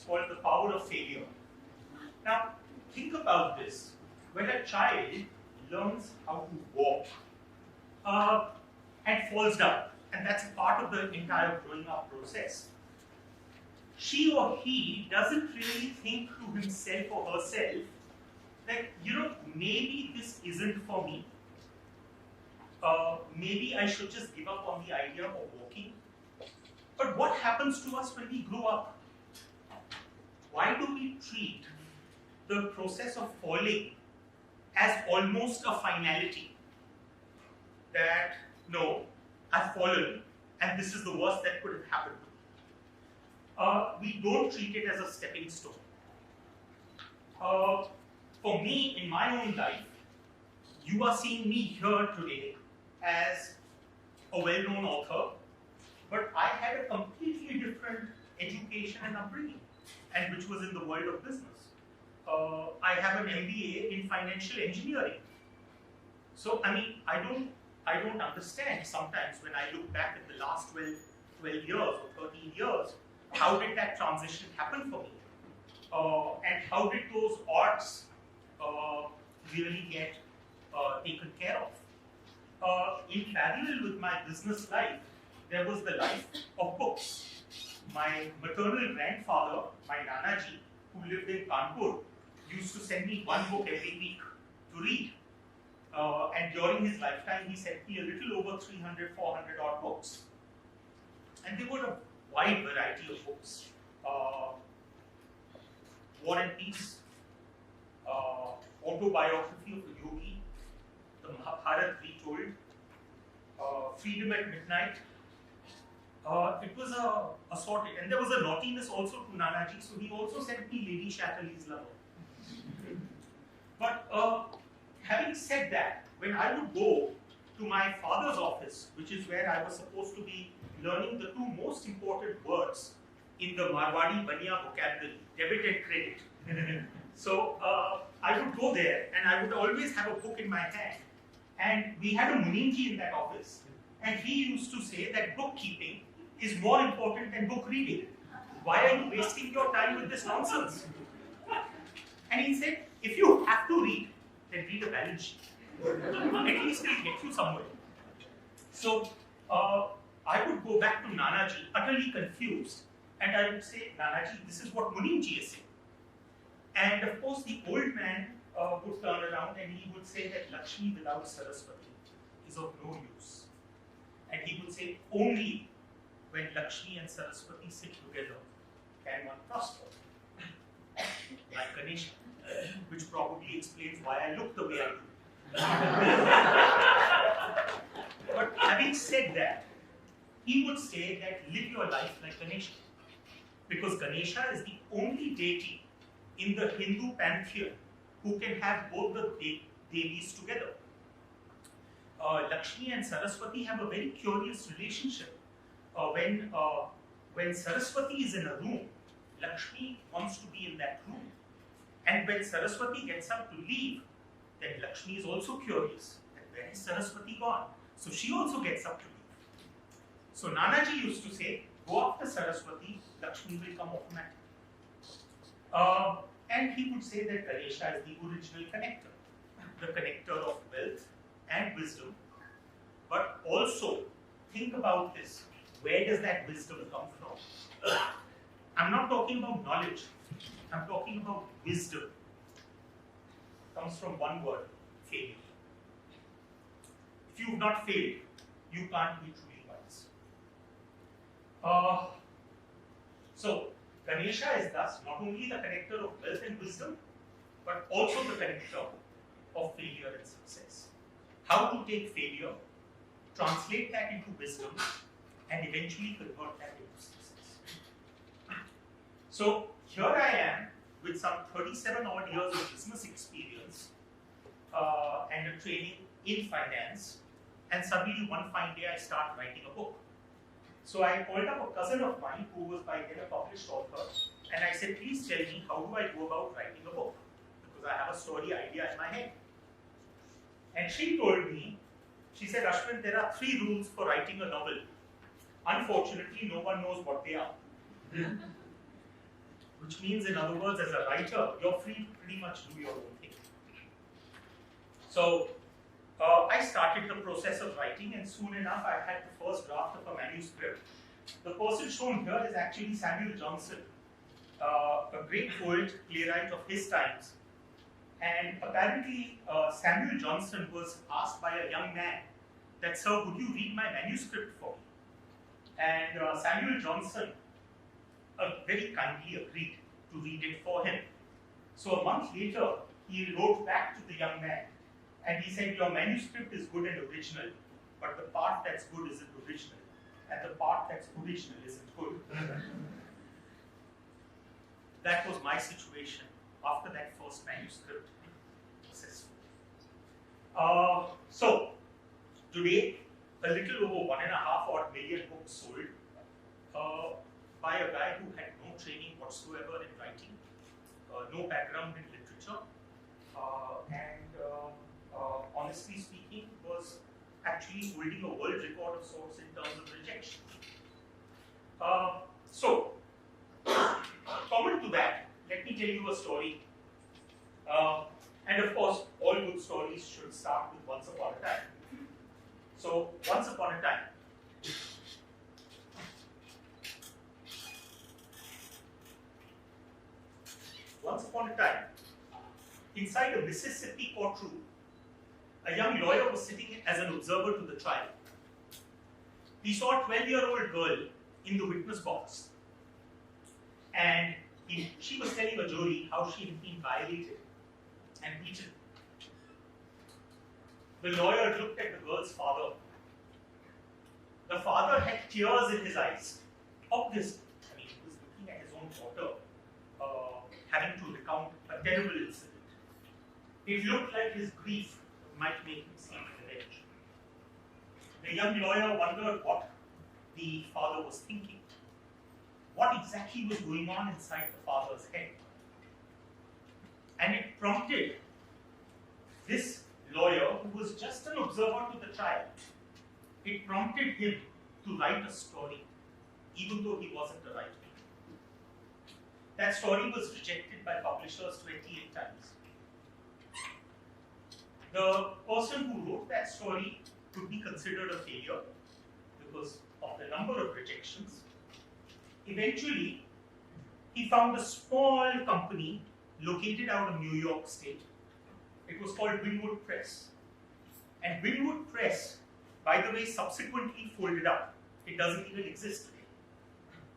called The Power of Failure. Now, think about this. When a child learns how to walk and falls down, and that's a part of the entire growing up process, she or he doesn't really think to himself or herself that, maybe this isn't for me. Maybe I should just give up on the idea of walking. But what happens to us when we grow up? Why do we treat the process of falling as almost a finality? That, no, I've fallen and this is the worst that could have happened to me. We don't treat it as a stepping stone. For me, in my own life, you are seeing me here today as a well-known author, but I had a completely different education and upbringing, and which was in the world of business. I have an MBA in financial engineering. So, I mean, I don't understand sometimes when I look back at the last 12 years or 13 years, how did that transition happen for me? And how did those odds really get taken care of? In parallel with my business life, there was the life of books. My maternal grandfather, my Nanaji, who lived in Kanpur, used to send me one book every week to read. And during his lifetime, he sent me a little over 300, 400 odd books. And they were a wide variety of books. War and Peace, Autobiography of a Yogi, the Mahabharata Retold, Freedom at Midnight. It was a assorted, and there was a naughtiness also to Nanaji, so he also sent me Lady Chatterley's Lover. But having said that, when I would go to my father's office, which is where I was supposed to be learning the two most important words in the Marwadi Baniya vocabulary, debit and credit. So I would go there and I would always have a book in my hand. And we had a Munimji in that office. And he used to say that bookkeeping is more important than book reading. Why are you wasting your time with this nonsense? And he said, if you have to read, then read a balance sheet. At least it'll get you somewhere. So I would go back to Nanaji, utterly confused, and I would say, Nanaji, this is what Munimji is saying. And of course, the old man would turn around and he would say that Lakshmi without Saraswati is of no use. And he would say, only when Lakshmi and Saraswati sit together can one prosper. Like Ganesha, which probably explains why I look the way I do. But having said that, he would say that live your life like Ganesha. Because Ganesha is the only deity in the Hindu pantheon who can have both the devis together. Lakshmi and Saraswati have a very curious relationship. When Saraswati is in a room, Lakshmi wants to be in that room. And when Saraswati gets up to leave, then Lakshmi is also curious. That where is Saraswati gone? So she also gets up to leave. So Nanaji used to say, go after Saraswati, Lakshmi will come automatic. And he would say that Ganesha is the original connector, the connector of wealth and wisdom. But also, think about this. Where does that wisdom come from? I'm not talking about knowledge. I'm talking about wisdom. It comes from one word, failure. If you've not failed, you can't be truly wise. So, Ganesha is thus not only the connector of wealth and wisdom, but also the connector of failure and success. How to take failure, translate that into wisdom, and eventually convert that into success. So here I am with some 37 odd years of business experience and a training in finance, and suddenly one fine day I start writing a book. So I called up a cousin of mine who was by then a published author, and I said, please tell me, how do I go about writing a book? Because I have a story idea in my head. And she told me, she said, Ashwin, there are 3 rules for writing a novel. Unfortunately, no one knows what they are. which means, in other words, as a writer, you're free to pretty much do your own thing. So I started the process of writing, and soon enough I had the first draft of a manuscript. The person shown here is actually Samuel Johnson, a great poet, playwright of his times. And apparently Samuel Johnson was asked by a young man that, "Sir, would you read my manuscript for me?" And Samuel Johnson very kindly agreed to read it for him. So a month later, he wrote back to the young man, and he said, "Your manuscript is good and original, but the part that's good isn't original, and the part that's original isn't good." That was my situation after that first manuscript successful. So today, a little over 1.5 odd million books sold by a guy who had no training whatsoever in writing, no background in literature, and honestly speaking, was actually holding a world record of sorts in terms of rejection. So, common to that, let me tell you a story. And of course, all good stories should start with once upon a time. So, once upon a time, inside a Mississippi courtroom, a young lawyer was sitting as an observer to the trial. He saw a 12-year-old girl in the witness box, and she was telling a jury how she had been violated and beaten. The lawyer looked at the girl's father. The father had tears in his eyes. Obviously, I mean, he was looking at his own daughter having to recount a terrible incident. It looked like his grief might make him seek revenge. The young lawyer wondered what the father was thinking. What exactly was going on inside the father's head? And it prompted this lawyer, who was just an observer to the trial, it prompted him to write a story, even though he wasn't a writer. That story was rejected by publishers 28 times. The person who wrote that story could be considered a failure because of the number of rejections. Eventually, he found a small company located out of New York State. It was called Winwood Press. And Winwood Press, by the way, subsequently folded up. It doesn't even exist today.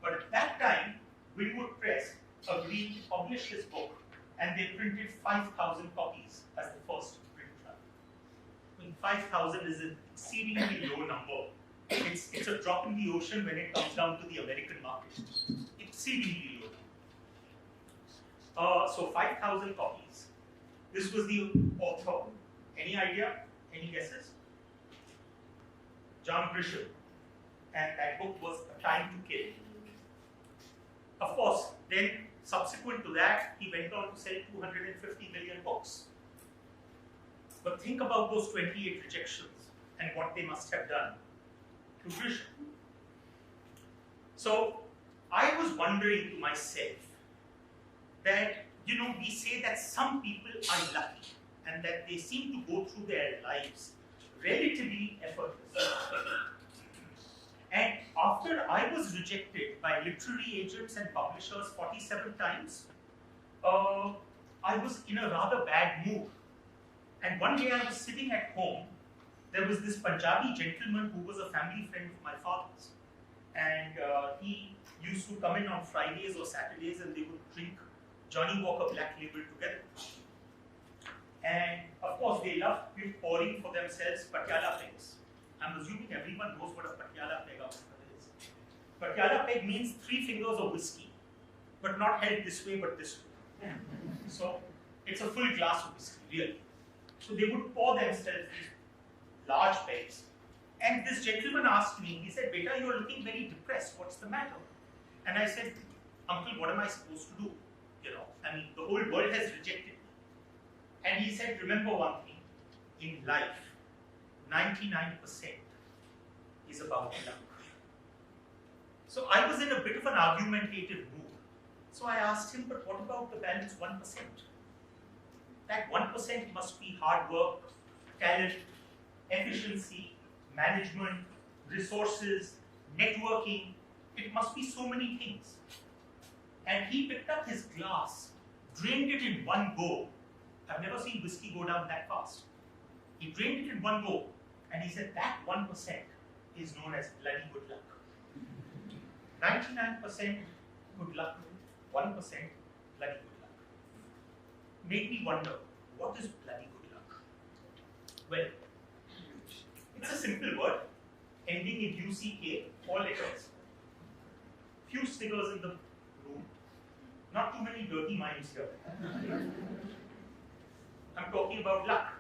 But at that time, Winwood Press agreed to publish his book, and they printed 5,000 copies as the first print run. I mean, 5,000 is an exceedingly low number. It's a drop in the ocean when it comes down to the American market. Exceedingly low. So 5,000 copies. This was the author. Any idea? Any guesses? John Grisham. And that book was A Time to Kill. Of course, then subsequent to that, he went on to sell 250 million books. But think about those 28 rejections and what they must have done to Grisham. So I was wondering to myself that, you know, we say that some people are lucky and that they seem to go through their lives relatively effortlessly. And after I was rejected by literary agents and publishers 47 times, I was in a rather bad mood. And one day I was sitting at home. There was this Punjabi gentleman who was a family friend of my father's. And he used to come in on Fridays or Saturdays, and they would drink Johnny Walker Black Label together. And of course, they loved pouring for themselves Patiala pegs. I'm assuming everyone knows what a Patiala peg is. Patiala peg means 3 fingers of whiskey, but not held this way, but this way. So it's a full glass of whiskey, really. So they would pour themselves these large pegs. And this gentleman asked me, he said, "Beta, you're looking very depressed. What's the matter?" And I said, "Uncle, what am I supposed to do? You know, I mean, the whole world has rejected me." And he said, "Remember one thing, in life, 99% is about luck." So I was in a bit of an argumentative mood. So I asked him, but what about the balance 1%? That 1% must be hard work, talent, efficiency, management, resources, networking. It must be so many things. And he picked up his glass, drained it in one go. I've never seen whiskey go down that fast. He drained it in one go, and he said that 1% is known as bloody good luck. 99% good luck, 1% bloody good luck. Made me wonder, what is bloody good luck? Well, it's a simple word, ending in UCK, 4 letters. Few figures in the room, not too many dirty minds here. I'm talking about luck.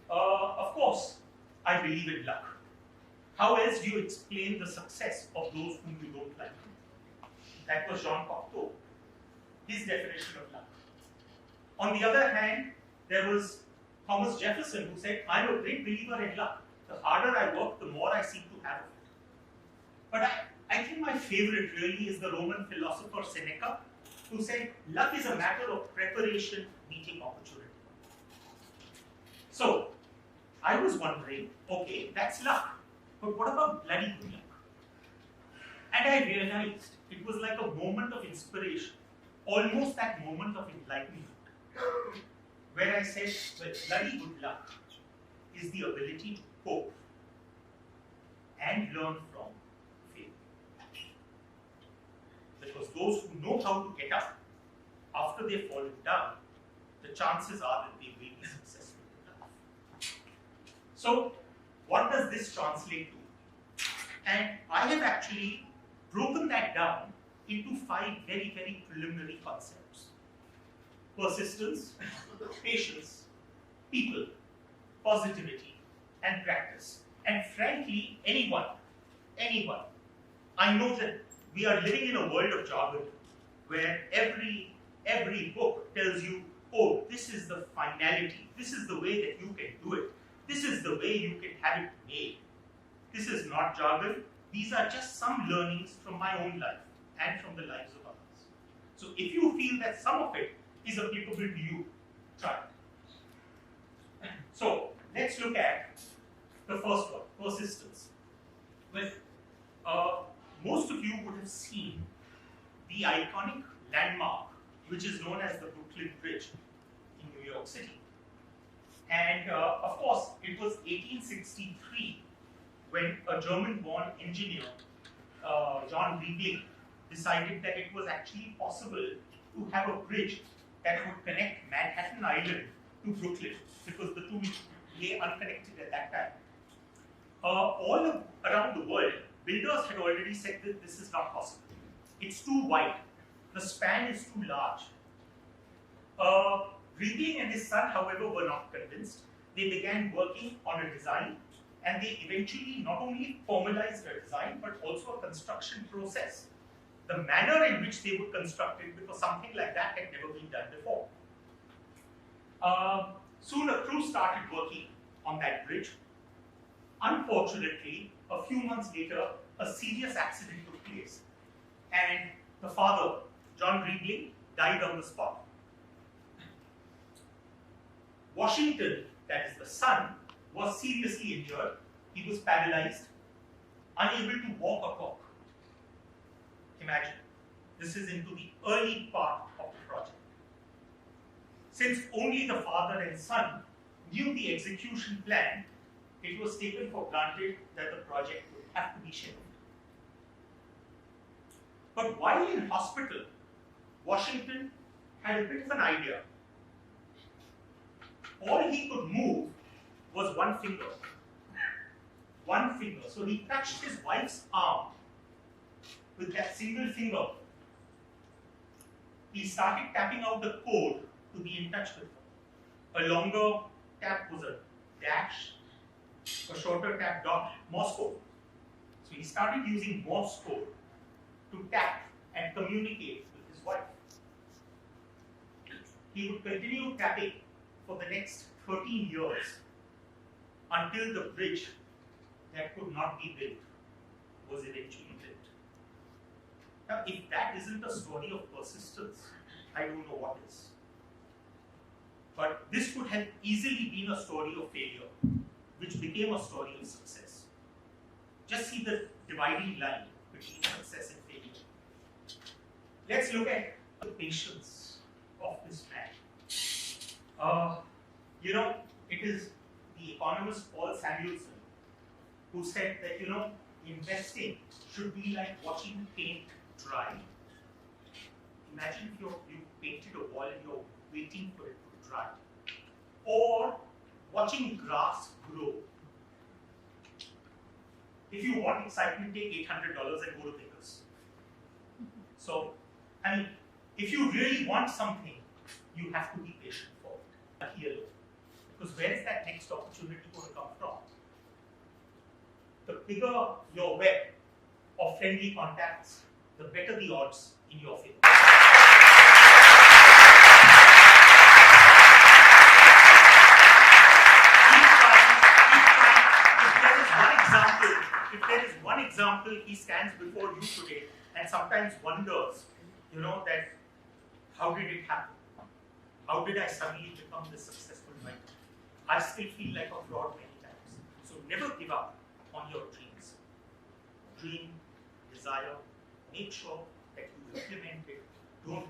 Of course, I believe in luck. How else do you explain the success of those whom you don't like? That was Jean Cocteau, his definition of luck. On the other hand, there was Thomas Jefferson, who said, I'm a great believer in luck. The harder I work, the more I seem to have of it. But I think my favorite really is the Roman philosopher Seneca, who said, luck is a matter of preparation meeting opportunity. So, I was wondering, okay, that's luck. But what about bloody good luck? And I realized it was like a moment of inspiration, almost that moment of enlightenment, where I said, well, bloody good luck is the ability to cope and learn from failure. Because those who know how to get up after they've fallen down, the chances are that they will be successful in life. So, what does this translate to? And I have actually broken that down into 5 very, very preliminary concepts. Persistence, patience, people, positivity, and practice. And frankly, anyone, I know that we are living in a world of jargon where every book tells you, oh, this is the finality, this is the way that you can do it. This is the way you can have it made. This is not jargon. These are just some learnings from my own life and from the lives of others. So if you feel that some of it is applicable to you, try it. So let's look at the first one, persistence. Well, most of you would have seen the iconic landmark, which is known as the Brooklyn Bridge in New York City. And of course, it was 1863 when a German-born engineer, John Riegling, decided that it was actually possible to have a bridge that would connect Manhattan Island to Brooklyn, because the two lay unconnected at that time. All around the world, builders had already said that this is not possible. It's too wide. The span is too large. Riegling and his son, however, were not convinced. They began working on a design, and they eventually not only formalized a design, but also a construction process. The manner in which they would construct it, because something like that had never been done before. Soon a crew started working on that bridge. Unfortunately, a few months later, a serious accident took place, and the father, John Riegling, died on the spot. Washington, that is the son, was seriously injured. He was paralyzed, unable to walk or talk. Imagine, this is into the early part of the project. Since only the father and son knew the execution plan, it was taken for granted that the project would have to be shelved. But while in hospital, Washington had a bit of an idea. All he could move was one finger. One finger. So he touched his wife's arm with that single finger. He started tapping out the code to be in touch with her. A longer tap was a dash, a shorter tap dot, Morse code. So he started using Morse code to tap and communicate with his wife. He would continue tapping for the next 13 years until the bridge that could not be built was eventually built. Now, if that isn't a story of persistence, I don't know what is. But this could have easily been a story of failure, which became a story of success. Just see the dividing line between success and failure. Let's look at the patience of this man. It is the economist Paul Samuelson who said that, investing should be like watching paint dry. Imagine if you painted a wall and you're waiting for it to dry. Or watching grass grow. If you want excitement, take $800 and go to Vickers. So, if you really want something, you have to be patient for it. Here, because where is that next opportunity going to come from? The bigger your web of friendly contacts, the better the odds in your favor. If there is one example, he stands before you today and sometimes wonders, that how did it happen? How did I suddenly become this successful writer? I still feel like a fraud many times. So never give up on your dreams. Dream, desire, make sure that you implement it. Don't